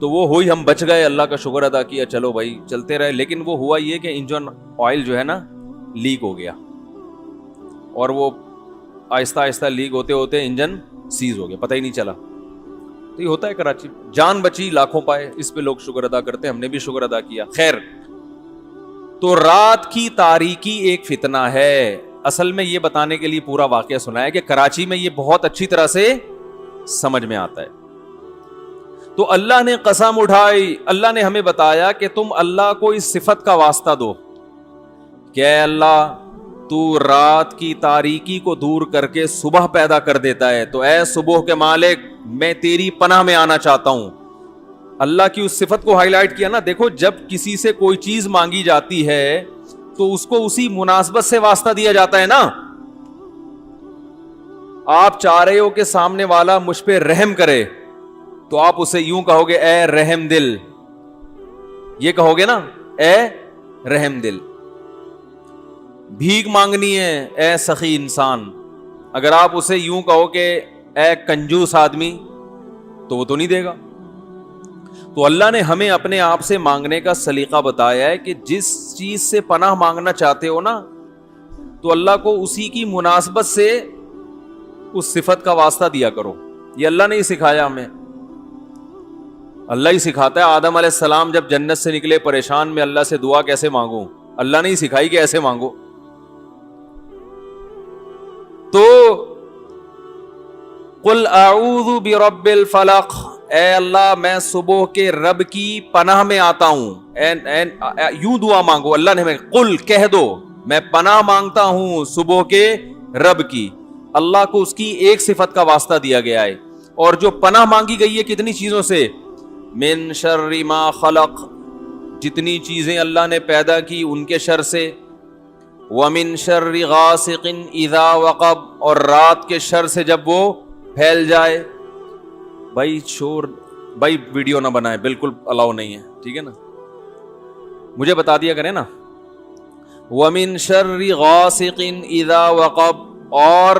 تو وہ ہوئی, ہم بچ گئے, اللہ کا شکر ادا کیا, چلو بھائی چلتے رہے. لیکن وہ ہوا یہ کہ انجن آئل جو ہے نا لیک ہو گیا, اور وہ آہستہ آہستہ لیک ہوتے ہوتے انجن سیز ہو گیا, پتہ ہی نہیں چلا. تو یہ ہوتا ہے کراچی, جان بچی لاکھوں پائے, اس پہ لوگ شکر ادا کرتے ہیں, ہم نے بھی شکر ادا کیا. خیر, تو رات کی تاریکی ایک فتنہ ہے. اصل میں یہ بتانے کے لیے پورا واقعہ سنایا کہ کراچی میں یہ بہت اچھی طرح سے سمجھ میں آتا ہے. تو اللہ نے قسم اٹھائی, اللہ نے ہمیں بتایا کہ تم اللہ کو اس صفت کا واسطہ دو کہ اے اللہ تو رات کی تاریکی کو دور کر کے صبح پیدا کر دیتا ہے, تو اے صبح کے مالک میں تیری پناہ میں آنا چاہتا ہوں. اللہ کی اس صفت کو ہائی لائٹ کیا نا. دیکھو جب کسی سے کوئی چیز مانگی جاتی ہے تو اس کو اسی مناسبت سے واسطہ دیا جاتا ہے نا. آپ چاہ رہے ہو کہ سامنے والا مجھ پہ رحم کرے, تو آپ اسے یوں کہو گے اے رحم دل, یہ کہو گے نا اے رحم دل. بھیک مانگنی ہے اے سخی انسان, اگر آپ اسے یوں کہو کہ اے کنجوس آدمی تو وہ تو نہیں دے گا. تو اللہ نے ہمیں اپنے آپ سے مانگنے کا سلیقہ بتایا ہے کہ جس چیز سے پناہ مانگنا چاہتے ہو نا, تو اللہ کو اسی کی مناسبت سے اس صفت کا واسطہ دیا کرو. یہ اللہ نے ہی سکھایا ہمیں, اللہ ہی سکھاتا ہے. آدم علیہ السلام جب جنت سے نکلے پریشان, میں اللہ سے دعا کیسے مانگوں, اللہ نے ہی سکھائی کہ ایسے مانگو. تو قل اعوذ برب الفلق, اے اللہ میں صبح کے رب کی پناہ میں آتا ہوں. یوں دعا مانگو. اللہ نے ہمیں قل کہہ دو میں پناہ مانگتا ہوں صبح کے رب کی. اللہ کو اس کی ایک صفت کا واسطہ دیا گیا ہے, اور جو پناہ مانگی گئی ہے کتنی چیزوں سے, من شر ما خلق, جتنی چیزیں اللہ نے پیدا کی ان کے شر سے, ومن شر غاسق اذا وقب, اور رات کے شر سے جب وہ پھیل جائے. بھائی شور, بھائی ویڈیو نہ بنائے, بالکل الاؤ نہیں ہے, ٹھیک ہے نا, مجھے بتا دیا کریں نا. ومن شر غاسق اذا وقب, اور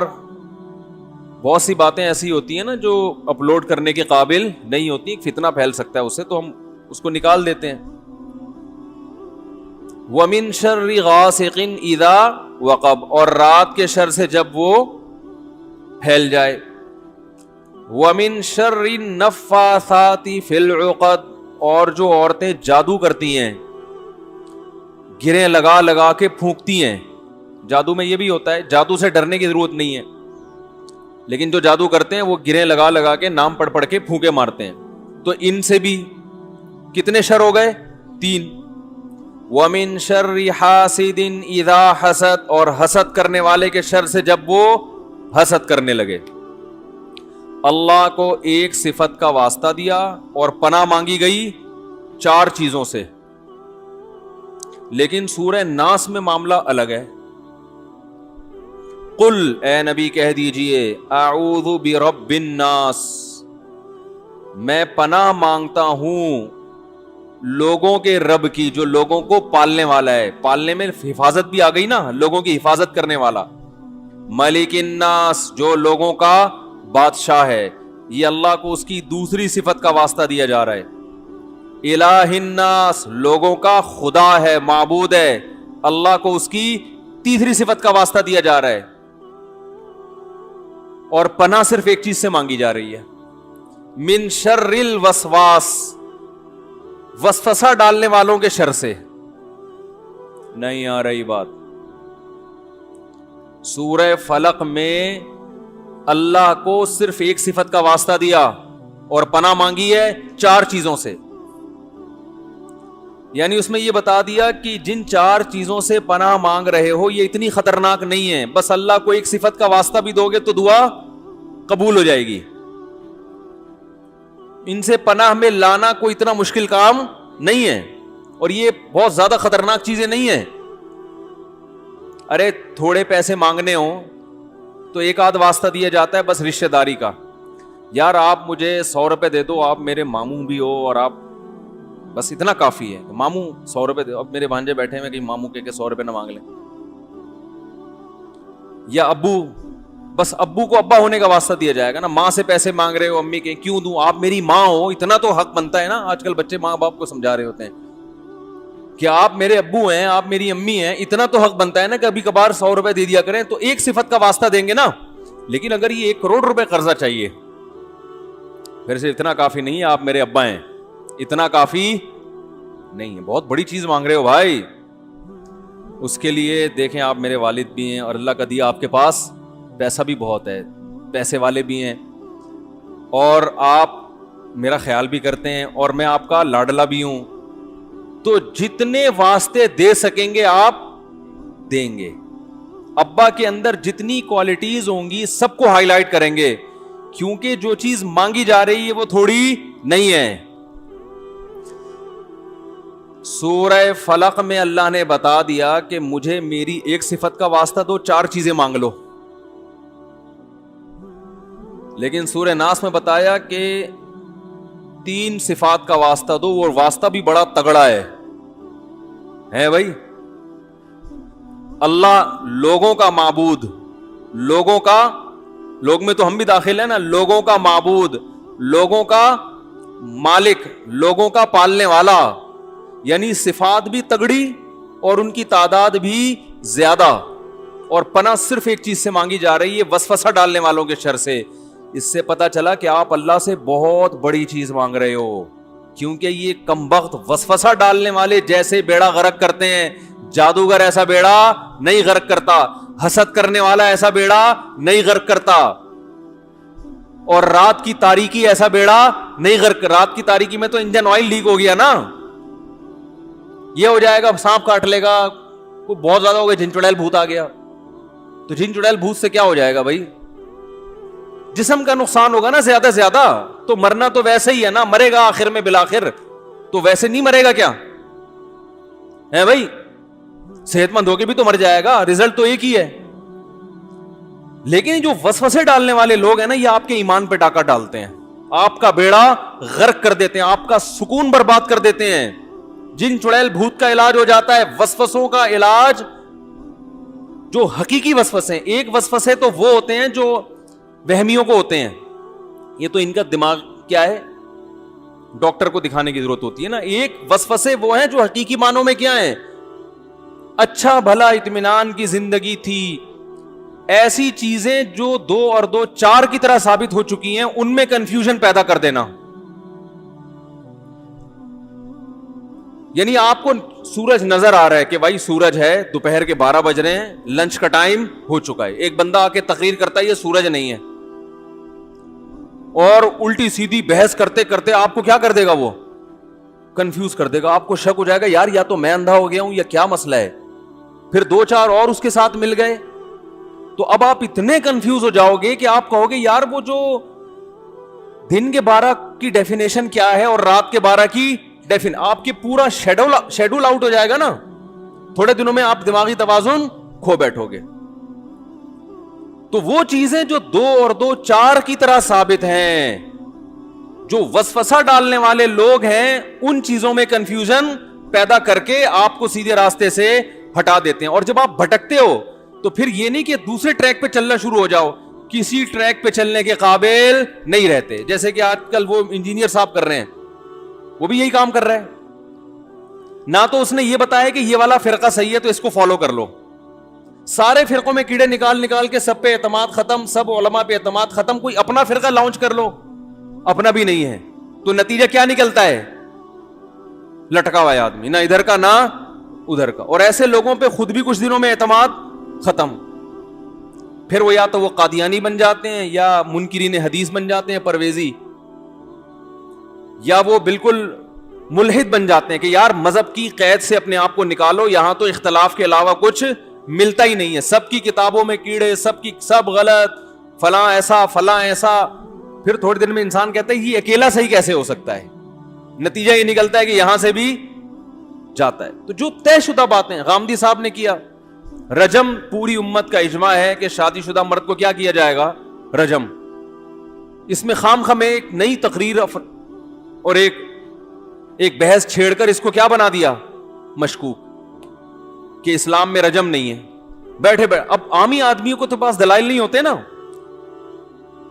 بہت سی باتیں ایسی ہوتی ہیں نا جو اپلوڈ کرنے کے قابل نہیں ہوتی, فتنہ پھیل سکتا ہے اس سے, تو ہم اس کو نکال دیتے ہیں. ومن شر غاسق اذا وقب, اور رات کے شر سے جب وہ پھیل جائے. ومن شر النفاثات فی العقد, اور جو عورتیں جادو کرتی ہیں, گریں لگا لگا کے پھونکتی ہیں. جادو میں یہ بھی ہوتا ہے, جادو سے ڈرنے کی ضرورت نہیں ہے, لیکن جو جادو کرتے ہیں وہ گریں لگا لگا کے نام پڑھ پڑھ کے پھونکے مارتے ہیں. تو ان سے بھی کتنے شر ہو گئے, 3. ومن شر حاسد اذا حسد, اور حسد کرنے والے کے شر سے جب وہ حسد کرنے لگے. اللہ کو ایک صفت کا واسطہ دیا اور پناہ مانگی گئی 4 چیزوں سے. لیکن سورہ ناس میں معاملہ الگ ہے. قل, اے نبی کہہ دیجئے, اعوذ برب الناس, میں پناہ مانگتا ہوں لوگوں کے رب کی, جو لوگوں کو پالنے والا ہے. پالنے میں حفاظت بھی آ گئی نا, لوگوں کی حفاظت کرنے والا. ملک الناس, جو لوگوں کا بادشاہ ہے. یہ اللہ کو اس کی دوسری صفت کا واسطہ دیا جا رہا ہے. الہ الناس, لوگوں کا خدا ہے, معبود ہے. اللہ کو اس کی تیسری صفت کا واسطہ دیا جا رہا ہے. اور پناہ صرف ایک چیز سے مانگی جا رہی ہے, من شر الوسواس, وسوسہ ڈالنے والوں کے شر سے. نہیں آ رہی بات. سورہ فلق میں اللہ کو صرف ایک صفت کا واسطہ دیا اور پناہ مانگی ہے 4 چیزوں سے. یعنی اس میں یہ بتا دیا کہ جن 4 چیزوں سے پناہ مانگ رہے ہو یہ اتنی خطرناک نہیں ہے, بس اللہ کو ایک صفت کا واسطہ بھی دو گے تو دعا قبول ہو جائے گی. ان سے پناہ میں لانا کوئی اتنا مشکل کام نہیں ہے, اور یہ بہت زیادہ خطرناک چیزیں نہیں ہیں. ارے تھوڑے پیسے مانگنے ہوں تو ایک آدھ واسطہ دیا جاتا ہے بس رشتہ داری کا, یار آپ مجھے 100 روپے دے دو, آپ میرے ماموں بھی ہو, اور آپ بس اتنا کافی ہے. ماموں 100 روپے دے, اب میرے بھانجے بیٹھے ہیں کہ ماموں کے 100 روپے نہ مانگ لیں. یا ابو بس ابو کو ابا ہونے کا واسطہ دیا جائے گا نا. ماں سے پیسے مانگ رہے ہو, امی کے کیوں دوں, آپ میری ماں ہو, اتنا تو حق بنتا ہے نا. آج کل بچے ماں باپ کو سمجھا رہے ہوتے ہیں کہ آپ میرے ابو ہیں, آپ میری امی ہیں, اتنا تو حق بنتا ہے نا کہ ابھی کبھار 100 روپے دے دیا کریں. تو ایک صفت کا واسطہ دیں گے نا. لیکن اگر یہ 1 کروڑ روپے قرضہ چاہیے, پھر سے اتنا کافی نہیں ہے, آپ میرے ابا ہیں, اتنا کافی نہیں ہے, بہت بڑی چیز مانگ رہے ہو بھائی. اس کے لیے دیکھیں آپ میرے والد بھی ہیں, اور اللہ کا دیا آپ کے پاس پیسہ بھی بہت ہے, پیسے والے بھی ہیں, اور آپ میرا خیال بھی کرتے ہیں, اور میں آپ کا لاڈلا بھی ہوں. تو جتنے واسطے دے سکیں گے آپ دیں گے. ابا کے اندر جتنی کوالٹیز ہوں گی سب کو ہائی لائٹ کریں گے, کیونکہ جو چیز مانگی جا رہی ہے وہ تھوڑی نہیں ہے. سورہ فلق میں اللہ نے بتا دیا کہ مجھے میری ایک صفت کا واسطہ دو, 4 چیزیں مانگ لو. لیکن سورہ ناس میں بتایا کہ 3 صفات کا واسطہ دو, اور واسطہ بھی بڑا تگڑا ہے بھائی. اللہ لوگوں کا معبود, لوگوں کا, لوگ میں تو ہم بھی داخل ہیں نا, لوگوں کا معبود, لوگوں کا مالک, لوگوں کا پالنے والا. یعنی صفات بھی تگڑی اور ان کی تعداد بھی زیادہ, اور پناہ صرف ایک چیز سے مانگی جا رہی ہے, وسوسہ ڈالنے والوں کے شر سے. اس سے پتا چلا کہ آپ اللہ سے بہت بڑی چیز مانگ رہے ہو, کیونکہ یہ کمبخت وسوسہ ڈالنے والے جیسے بیڑا غرق کرتے ہیں, جادوگر ایسا بیڑا نہیں غرق کرتا, حسد کرنے والا ایسا بیڑا نہیں غرق کرتا, اور رات کی تاریکی ایسا بیڑا نہیں غرق. رات کی تاریکی میں تو انجن آئل لیک ہو گیا نا, یہ ہو جائے گا, سانپ کاٹ لے گا, کوئی بہت زیادہ ہو گیا, جن چڑیل بھوت آ گیا. تو جن چڑیل بھوت سے کیا ہو جائے گا بھائی, جسم کا نقصان ہوگا نا زیادہ زیادہ. تو مرنا تو ویسے ہی ہے نا, مرے گا آخر میں بالآخر, تو ویسے نہیں مرے گا کیا ہے بھائی, صحت مند ہو کے بھی تو مر جائے گا, رزلٹ تو ایک ہی ہے. لیکن جو وسوسے ڈالنے والے لوگ ہیں نا, یہ آپ کے ایمان پہ ڈاکہ ڈالتے ہیں, آپ کا بیڑا غرق کر دیتے ہیں, آپ کا سکون برباد کر دیتے ہیں. جن چڑیل بھوت کا علاج ہو جاتا ہے, وسوسوں کا علاج جو حقیقی وسوسے ہیں. ایک وسوسے تو وہ ہوتے ہیں جو وہمیوں کو ہوتے ہیں, یہ تو ان کا دماغ کیا ہے, ڈاکٹر کو دکھانے کی ضرورت ہوتی ہے نا. ایک وسوسے وہ ہیں جو حقیقی معنوں میں کیا ہیں, اچھا بھلا اطمینان کی زندگی تھی, ایسی چیزیں جو 2 اور 2 4 کی طرح ثابت ہو چکی ہیں, ان میں کنفیوژن پیدا کر دینا. یعنی آپ کو سورج نظر آ رہا ہے کہ بھائی سورج ہے, دوپہر کے 12 بج رہے ہیں, لنچ کا ٹائم ہو چکا ہے. ایک بندہ آ کے تقریر کرتا ہے یہ سورج نہیں ہے, اور الٹی سیدھی بحث کرتے کرتے آپ کو کیا کر دے گا, وہ کنفیوز کر دے گا. آپ کو شک ہو جائے گا یار یا تو میں اندھا ہو گیا ہوں یا کیا مسئلہ ہے. پھر 2 4 اور اس کے ساتھ مل گئے, تو اب آپ اتنے کنفیوز ہو جاؤ گے کہ آپ کہو گے یار وہ جو دن کے 12 کی ڈیفینیشن کیا ہے اور رات کے 12 کی آپ کے پورا شیڈول آؤٹ ہو جائے گا نا. تھوڑے دنوں میں آپ دماغی توازن کھو بیٹھو گے. تو وہ چیزیں جو 2 اور 2 4 کی طرح ثابت ہیں, جو وسوسہ ڈالنے والے لوگ ہیں, ان چیزوں میں کنفیوژن پیدا کر کے آپ کو سیدھے راستے سے ہٹا دیتے ہیں. اور جب آپ بھٹکتے ہو تو پھر یہ نہیں کہ دوسرے ٹریک پہ چلنا شروع ہو جاؤ, کسی ٹریک پہ چلنے کے قابل نہیں رہتے. جیسے کہ آج کل وہ انجینئر صاحب کر رہے ہیں, وہ بھی یہی کام کر رہا ہے. نہ تو اس نے یہ بتایا کہ یہ والا فرقہ صحیح ہے تو اس کو فالو کر لو, سارے فرقوں میں کیڑے نکال نکال کے سب پہ اعتماد ختم, سب علماء پہ اعتماد ختم, کوئی اپنا فرقہ لانچ کر لو, اپنا بھی نہیں ہے. تو نتیجہ کیا نکلتا ہے, لٹکا ہوا ہے آدمی, نہ ادھر کا نہ ادھر کا. اور ایسے لوگوں پہ خود بھی کچھ دنوں میں اعتماد ختم. پھر وہ یا تو وہ قادیانی بن جاتے ہیں, یا منکرین حدیث بن جاتے ہیں پرویزی, یا وہ بالکل ملحد بن جاتے ہیں کہ یار مذہب کی قید سے اپنے آپ کو نکالو, یہاں تو اختلاف کے علاوہ کچھ ملتا ہی نہیں ہے, سب کی کتابوں میں کیڑے, سب غلط, فلاں ایسا فلاں ایسا. پھر تھوڑے دن میں انسان کہتا ہے یہ اکیلا صحیح کیسے ہو سکتا ہے, نتیجہ یہ نکلتا ہے کہ یہاں سے بھی جاتا ہے. تو جو طے شدہ باتیں غامدی صاحب نے کیا, رجم پوری امت کا اجماع ہے کہ شادی شدہ مرد کو کیا کیا جائے گا, رجم. اس میں خام خام ایک نئی تقریر اور ایک بحث چھیڑ کر اس کو کیا بنا دیا, مشکوک, کہ اسلام میں رجم نہیں ہے. بیٹھے اب عامی آدمیوں کو تو پاس دلائل نہیں ہوتے نا,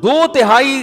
2/3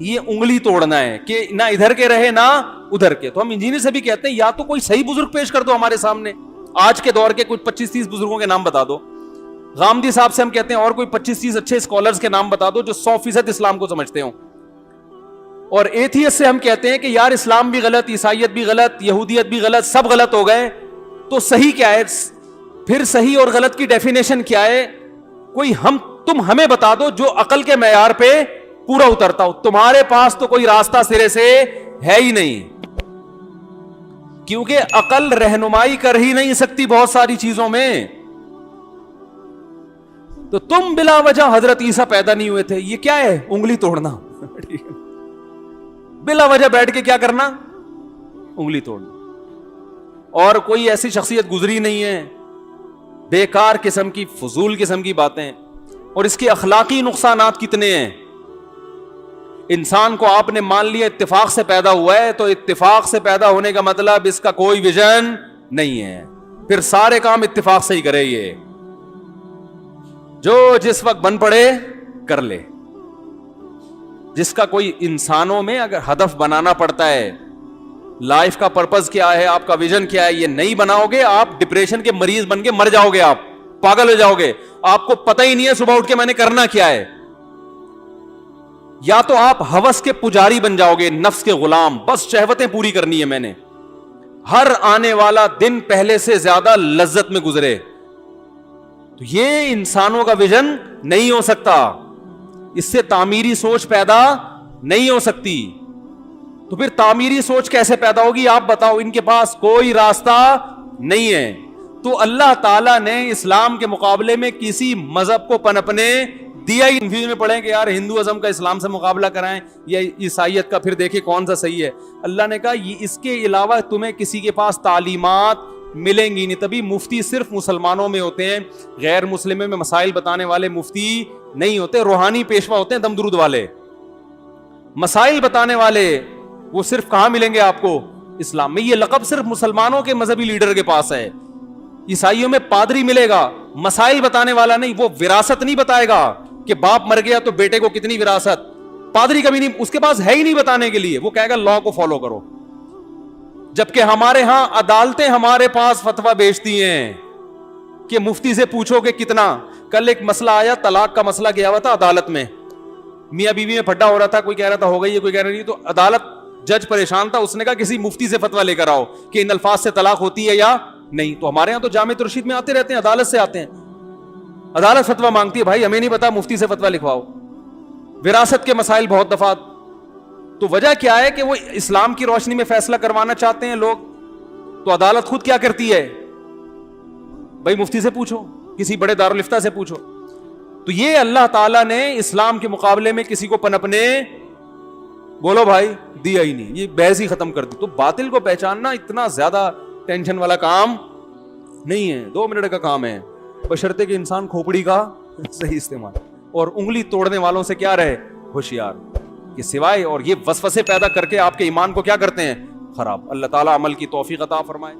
یہ انگلی توڑنا ہے کہ نہ ادھر کے رہے نہ ادھر کے. تو ہم انجینئر سے بھی کہتے ہیں یا تو کوئی صحیح بزرگ پیش کر دو ہمارے سامنے, آج کے دور کے کچھ 25-30 بزرگوں کے نام بتا دو. غامدی صاحب سے ہم کہتے ہیں اور کوئی 25-30 اچھے اسکالرز کے نام بتا دو جو 100% اسلام کو سمجھتے ہوں. اور ایتھیسٹ سے ہم کہتے ہیں کہ یار اسلام بھی غلط, عیسائیت بھی غلط, یہودیت بھی غلط, سب غلط ہو گئے, تو صحیح کیا ہے؟ پھر صحیح اور غلط کی ڈیفینیشن کیا ہے؟ کوئی تم ہمیں بتا دو جو عقل کے معیار پہ پورا اترتا ہو. تمہارے پاس تو کوئی راستہ سرے سے ہے ہی نہیں, کیونکہ عقل رہنمائی کر ہی نہیں سکتی بہت ساری چیزوں میں. تو تم بلا وجہ حضرت عیسیٰ پیدا نہیں ہوئے تھے, یہ کیا ہے؟ انگلی توڑنا. بلا وجہ بیٹھ کے کیا کرنا؟ انگلی توڑنا. اور کوئی ایسی شخصیت گزری نہیں ہے, بیکار قسم کی فضول قسم کی باتیں. اور اس کے اخلاقی نقصانات کتنے ہیں. انسان کو آپ نے مان لیا اتفاق سے پیدا ہوا ہے, تو اتفاق سے پیدا ہونے کا مطلب اس کا کوئی ویژن نہیں ہے, پھر سارے کام اتفاق سے ہی کرے, یہ جو جس وقت بن پڑے کر لے. جس کا کوئی انسانوں میں اگر ہدف بنانا پڑتا ہے, لائف کا پرپز کیا ہے, آپ کا ویژن کیا ہے, یہ نہیں بناؤ گے آپ ڈپریشن کے مریض بن کے مر جاؤ گے, آپ پاگل ہو جاؤ گے, آپ کو پتہ ہی نہیں ہے صبح اٹھ کے میں نے کرنا کیا ہے. یا تو آپ ہوس کے پجاری بن جاؤ گے, نفس کے غلام, بس شہوتیں پوری کرنی ہے میں نے, ہر آنے والا دن پہلے سے زیادہ لذت میں گزرے. تو یہ انسانوں کا ویژن نہیں ہو سکتا, اس سے تعمیری سوچ پیدا نہیں ہو سکتی. تو پھر تعمیری سوچ کیسے پیدا ہوگی آپ بتاؤ؟ ان کے پاس کوئی راستہ نہیں ہے. تو اللہ تعالیٰ نے اسلام کے مقابلے میں کسی مذہب کو پنپنے دیا ہی. کنفیوژن میں پڑھیں کہ یار ہندوازم کا اسلام سے مقابلہ کرائیں یا عیسائیت کا, پھر دیکھیں کون سا صحیح ہے. اللہ نے کہا یہ اس کے علاوہ تمہیں کسی کے پاس تعلیمات ملیں گی نہیں. تبھی مفتی صرف مسلمانوں میں ہوتے ہیں, غیر مسلموں میں مسائل بتانے والے مفتی نہیں ہوتے. روحانی پیشوا ہوتے ہیں, دم درود والے. مسائل بتانے والے وہ صرف کہاں ملیں گے آپ کو؟ اسلام میں. یہ لقب صرف مسلمانوں کے مذہبی لیڈر کے پاس ہے. عیسائیوں میں پادری ملے گا, مسائل بتانے والا نہیں. وہ وراثت نہیں بتائے گا کہ باپ مر گیا تو بیٹے کو کتنی وراثت, پادری کبھی نہیں, اس کے پاس ہے ہی نہیں بتانے کے لیے. وہ کہے گا لا کو فالو کرو. جبکہ ہمارے ہاں عدالتیں ہمارے پاس فتویٰ بیچتی ہیں کہ مفتی سے پوچھو کہ کتنا. کل ایک مسئلہ آیا, طلاق کا مسئلہ گیا ہوا تھا عدالت میں, میاں بیوی میں پھڈا ہو رہا تھا, کوئی کہہ رہا تھا ہو گئی ہے, کوئی کہہ رہا نہیں. تو عدالت جج پریشان تھا, اس نے کہا کسی مفتی سے فتویٰ لے کر آؤ کہ ان الفاظ سے طلاق ہوتی ہے یا نہیں. تو ہمارے ہاں تو جامع رشید میں آتے رہتے ہیں, عدالت سے آتے ہیں, عدالت فتویٰ مانگتی ہے, بھائی ہمیں نہیں پتا, مفتی سے فتویٰ لکھواؤ. وراثت کے مسائل بہت دفعہ. تو وجہ کیا ہے کہ وہ اسلام کی روشنی میں فیصلہ کروانا چاہتے ہیں لوگ. تو عدالت خود کیا کرتی ہے, بھائی مفتی سے پوچھو, کسی بڑے دارالفتہ سے پوچھو. تو یہ اللہ تعالیٰ نے اسلام کے مقابلے میں کسی کو پنپنے بولو بھائی دیا ہی نہیں, یہ بحث ہی ختم کر دی. تو باطل کو پہچاننا اتنا زیادہ ٹینشن والا کام نہیں ہے, 2 منٹ کا کام ہے, بشرطے کہ انسان کھوپڑی کا صحیح استعمال. اور انگلی توڑنے والوں سے کیا رہے, ہوشیار, کہ سوائے اور یہ وسوسے پیدا کر کے آپ کے ایمان کو کیا کرتے ہیں, خراب. اللہ تعالیٰ عمل کی توفیق عطا فرمائے.